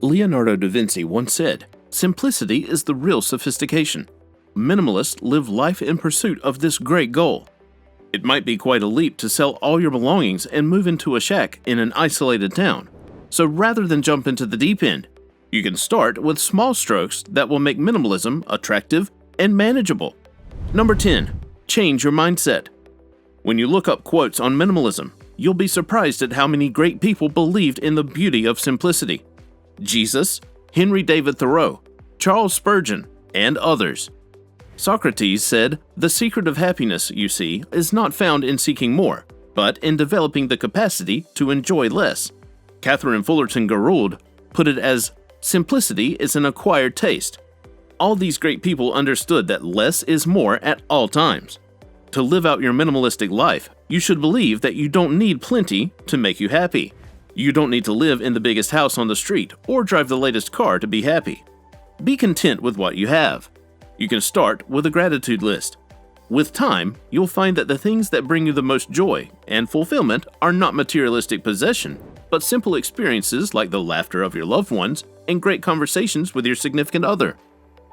Leonardo da Vinci once said, "Simplicity is the real sophistication." Minimalists live life in pursuit of this great goal. It might be quite a leap to sell all your belongings and move into a shack in an isolated town. So rather than jump into the deep end, you can start with small strokes that will make minimalism attractive and manageable. Number 10. Change your mindset. When you look up quotes on minimalism, you'll be surprised at how many great people believed in the beauty of simplicity. Jesus, Henry David Thoreau, Charles Spurgeon, and others. Socrates said, "The secret of happiness, you see, is not found in seeking more, but in developing the capacity to enjoy less." Catherine Fullerton Gould put it as, "Simplicity is an acquired taste." All these great people understood that less is more at all times. To live out your minimalistic life, you should believe that you don't need plenty to make you happy. You don't need to live in the biggest house on the street or drive the latest car to be happy. Be content with what you have. You can start with a gratitude list. With time, you'll find that the things that bring you the most joy and fulfillment are not materialistic possession, but simple experiences like the laughter of your loved ones and great conversations with your significant other.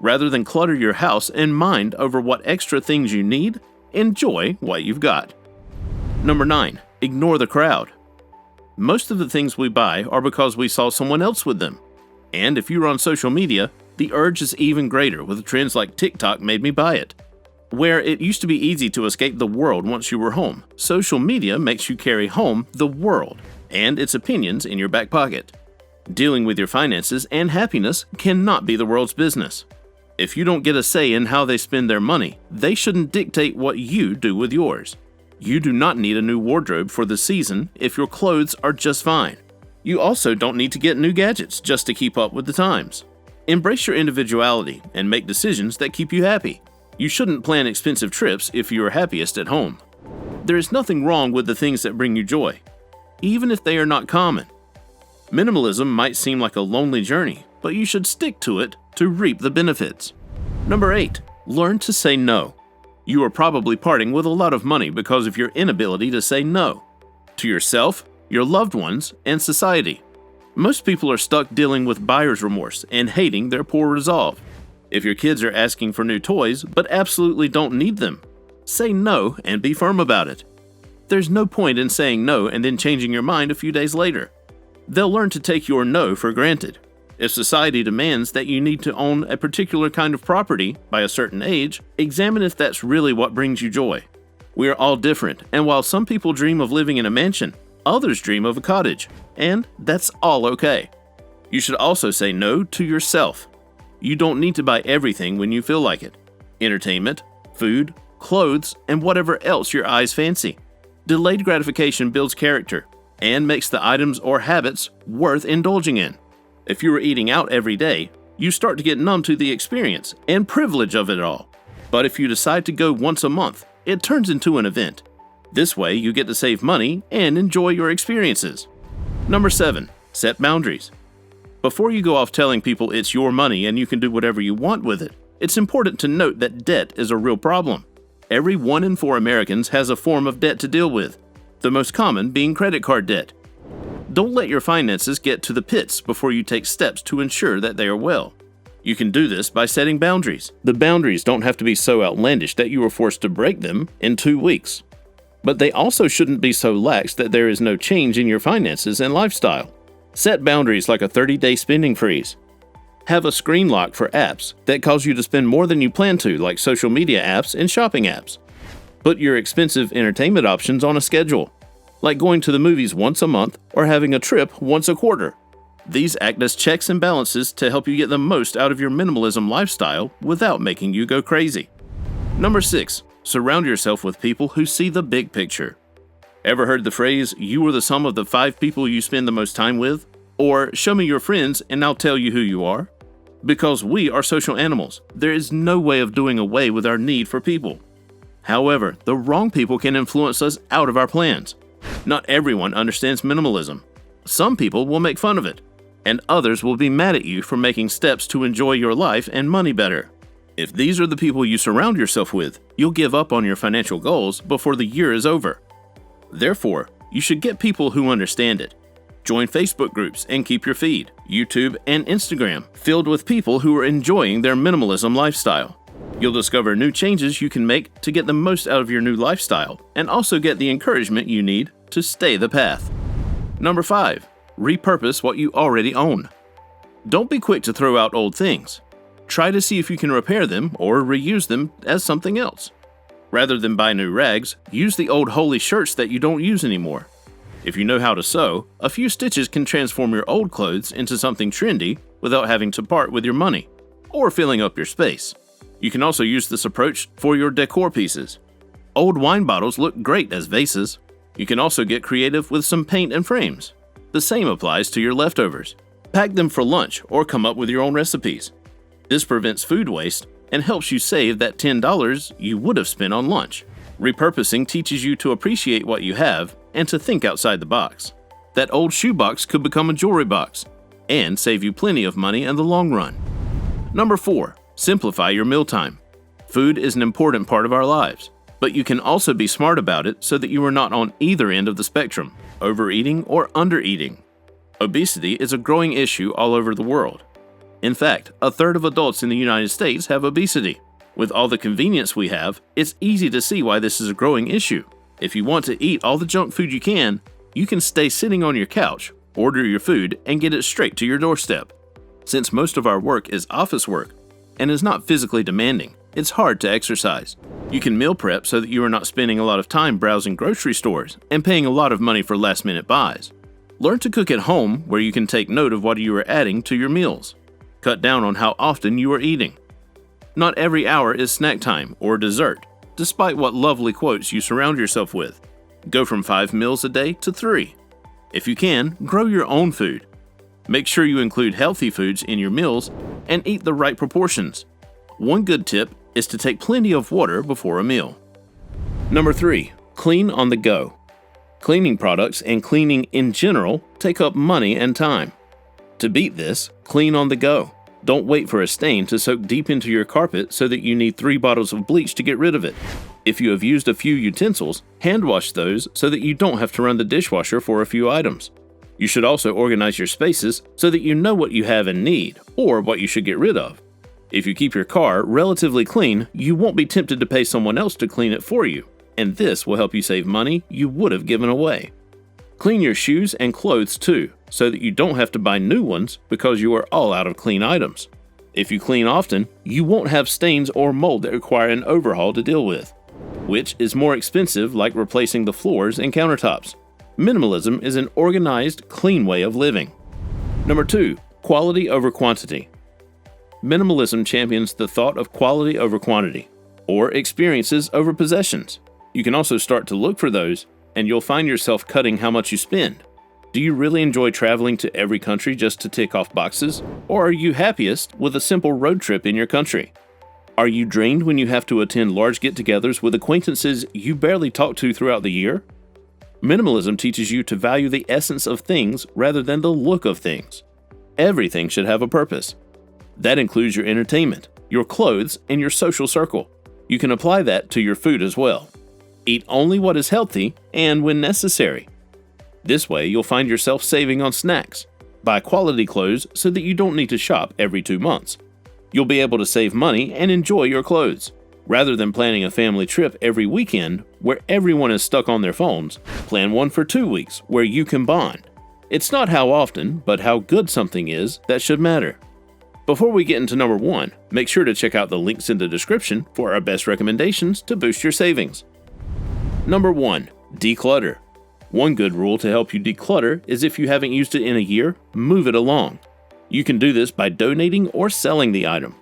Rather than clutter your house and mind over what extra things you need, enjoy what you've got. Number 9. Ignore the crowd. Most of the things we buy are because we saw someone else with them. And if you're on social media, the urge is even greater with trends like TikTok made me buy it. Where it used to be easy to escape the world once you were home, social media makes you carry home the world and its opinions in your back pocket. Dealing with your finances and happiness cannot be the world's business. If you don't get a say in how they spend their money, they shouldn't dictate what you do with yours. You do not need a new wardrobe for the season if your clothes are just fine. You also don't need to get new gadgets just to keep up with the times. Embrace your individuality and make decisions that keep you happy. You shouldn't plan expensive trips if you are happiest at home. There is nothing wrong with the things that bring you joy, even if they are not common. Minimalism might seem like a lonely journey, but you should stick to it to reap the benefits. Number 8. Learn to say no. You are probably parting with a lot of money because of your inability to say no to yourself, your loved ones, and society. Most people are stuck dealing with buyer's remorse and hating their poor resolve. If your kids are asking for new toys but absolutely don't need them, say no and be firm about it. There's no point in saying no and then changing your mind a few days later. They'll learn to take your no for granted. If society demands that you need to own a particular kind of property by a certain age, examine if that's really what brings you joy. We are all different, and while some people dream of living in a mansion, others dream of a cottage, and that's all okay. You should also say no to yourself. You don't need to buy everything when you feel like it. Entertainment, food, clothes, and whatever else your eyes fancy. Delayed gratification builds character and makes the items or habits worth indulging in. If you are eating out every day, you start to get numb to the experience and privilege of it all. But if you decide to go once a month, it turns into an event. This way, you get to save money and enjoy your experiences. Number 7. Set boundaries. Before you go off telling people it's your money and you can do whatever you want with it, it's important to note that debt is a real problem. Every 1 in 4 Americans has a form of debt to deal with, the most common being credit card debt. Don't let your finances get to the pits before you take steps to ensure that they are well. You can do this by setting boundaries. The boundaries don't have to be so outlandish that you are forced to break them in 2 weeks. But they also shouldn't be so lax that there is no change in your finances and lifestyle. Set boundaries like a 30-day spending freeze. Have a screen lock for apps that cause you to spend more than you plan to, like social media apps and shopping apps. Put your expensive entertainment options on a schedule, like going to the movies once a month or having a trip once a quarter. These act as checks and balances to help you get the most out of your minimalism lifestyle without making you go crazy. Number 6. Surround yourself with people who see the big picture. Ever heard the phrase, "You are the sum of the 5 people you spend the most time with"? Or, "Show me your friends and I'll tell you who you are"? Because we are social animals, there is no way of doing away with our need for people. However, the wrong people can influence us out of our plans. Not everyone understands minimalism. Some people will make fun of it, and others will be mad at you for making steps to enjoy your life and money better. If these are the people you surround yourself with, you'll give up on your financial goals before the year is over. Therefore, you should get people who understand it. Join Facebook groups and keep your feed, YouTube and Instagram, filled with people who are enjoying their minimalism lifestyle. You'll discover new changes you can make to get the most out of your new lifestyle and also get the encouragement you need to stay the path. Number 5. Repurpose what you already own. Don't be quick to throw out old things. Try to see if you can repair them or reuse them as something else. Rather than buy new rags, use the old holey shirts that you don't use anymore. If you know how to sew, a few stitches can transform your old clothes into something trendy without having to part with your money or filling up your space. You can also use this approach for your decor pieces. Old wine bottles look great as vases. You can also get creative with some paint and frames. The same applies to your leftovers. Pack them for lunch or come up with your own recipes. This prevents food waste and helps you save that $10 you would have spent on lunch. Repurposing teaches you to appreciate what you have and to think outside the box. That old shoebox could become a jewelry box and save you plenty of money in the long run. Number 4. Simplify your mealtime. Food is an important part of our lives, but you can also be smart about it so that you are not on either end of the spectrum, overeating or undereating. Obesity is a growing issue all over the world. In fact, a third of adults in the United States have obesity. With all the convenience we have, it's easy to see why this is a growing issue. If you want to eat all the junk food you can stay sitting on your couch, order your food, and get it straight to your doorstep. Since most of our work is office work and is not physically demanding, it's hard to exercise. You can meal prep so that you are not spending a lot of time browsing grocery stores and paying a lot of money for last-minute buys. Learn to cook at home where you can take note of what you are adding to your meals. Cut down on how often you are eating. Not every hour is snack time or dessert, despite what lovely quotes you surround yourself with. Go from 5 meals a day to 3. If you can, grow your own food. Make sure you include healthy foods in your meals and eat the right proportions. One good tip is to take plenty of water before a meal. Number 3. Clean on the go. Cleaning products and cleaning in general take up money and time. To beat this, clean on the go. Don't wait for a stain to soak deep into your carpet so that you need 3 bottles of bleach to get rid of it. If you have used a few utensils, hand wash those so that you don't have to run the dishwasher for a few items. You should also organize your spaces so that you know what you have and need, or what you should get rid of. If you keep your car relatively clean, you won't be tempted to pay someone else to clean it for you, and this will help you save money you would have given away. Clean your shoes and clothes too, so that you don't have to buy new ones because you are all out of clean items. If you clean often, you won't have stains or mold that require an overhaul to deal with, which is more expensive, like replacing the floors and countertops. Minimalism is an organized, clean way of living. Number 2. Quality over quantity. Minimalism champions the thought of quality over quantity, or experiences over possessions. You can also start to look for those, and you'll find yourself cutting how much you spend. Do you really enjoy traveling to every country just to tick off boxes? Or are you happiest with a simple road trip in your country? Are you drained when you have to attend large get-togethers with acquaintances you barely talk to throughout the year? Minimalism teaches you to value the essence of things rather than the look of things. Everything should have a purpose. That includes your entertainment, your clothes, and your social circle. You can apply that to your food as well. Eat only what is healthy and when necessary. This way, you'll find yourself saving on snacks. Buy quality clothes so that you don't need to shop every 2 months. You'll be able to save money and enjoy your clothes. Rather than planning a family trip every weekend where everyone is stuck on their phones, plan one for 2 weeks where you can bond. It's not how often, but how good something is that should matter. Before we get into number 1, make sure to check out the links in the description for our best recommendations to boost your savings. Number 1. Declutter. One good rule to help you declutter is if you haven't used it in a year, move it along. You can do this by donating or selling the item.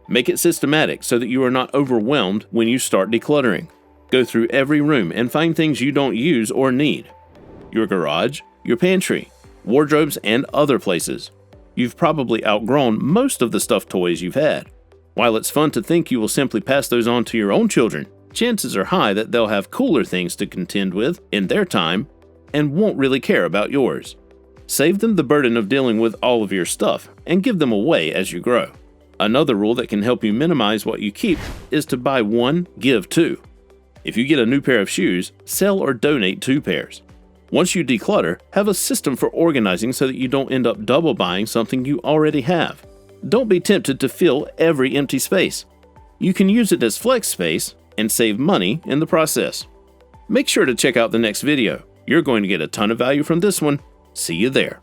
Make it systematic so that you are not overwhelmed when you start decluttering. Go through every room and find things you don't use or need. Your garage, your pantry, wardrobes, and other places. You've probably outgrown most of the stuffed toys you've had. While it's fun to think you will simply pass those on to your own children, chances are high that they'll have cooler things to contend with in their time and won't really care about yours. Save them the burden of dealing with all of your stuff and give them away as you grow. Another rule that can help you minimize what you keep is to buy 1, give 2. If you get a new pair of shoes, sell or donate 2 pairs. Once you declutter, have a system for organizing so that you don't end up double buying something you already have. Don't be tempted to fill every empty space. You can use it as flex space and save money in the process. Make sure to check out the next video. You're going to get a ton of value from this one. See you there.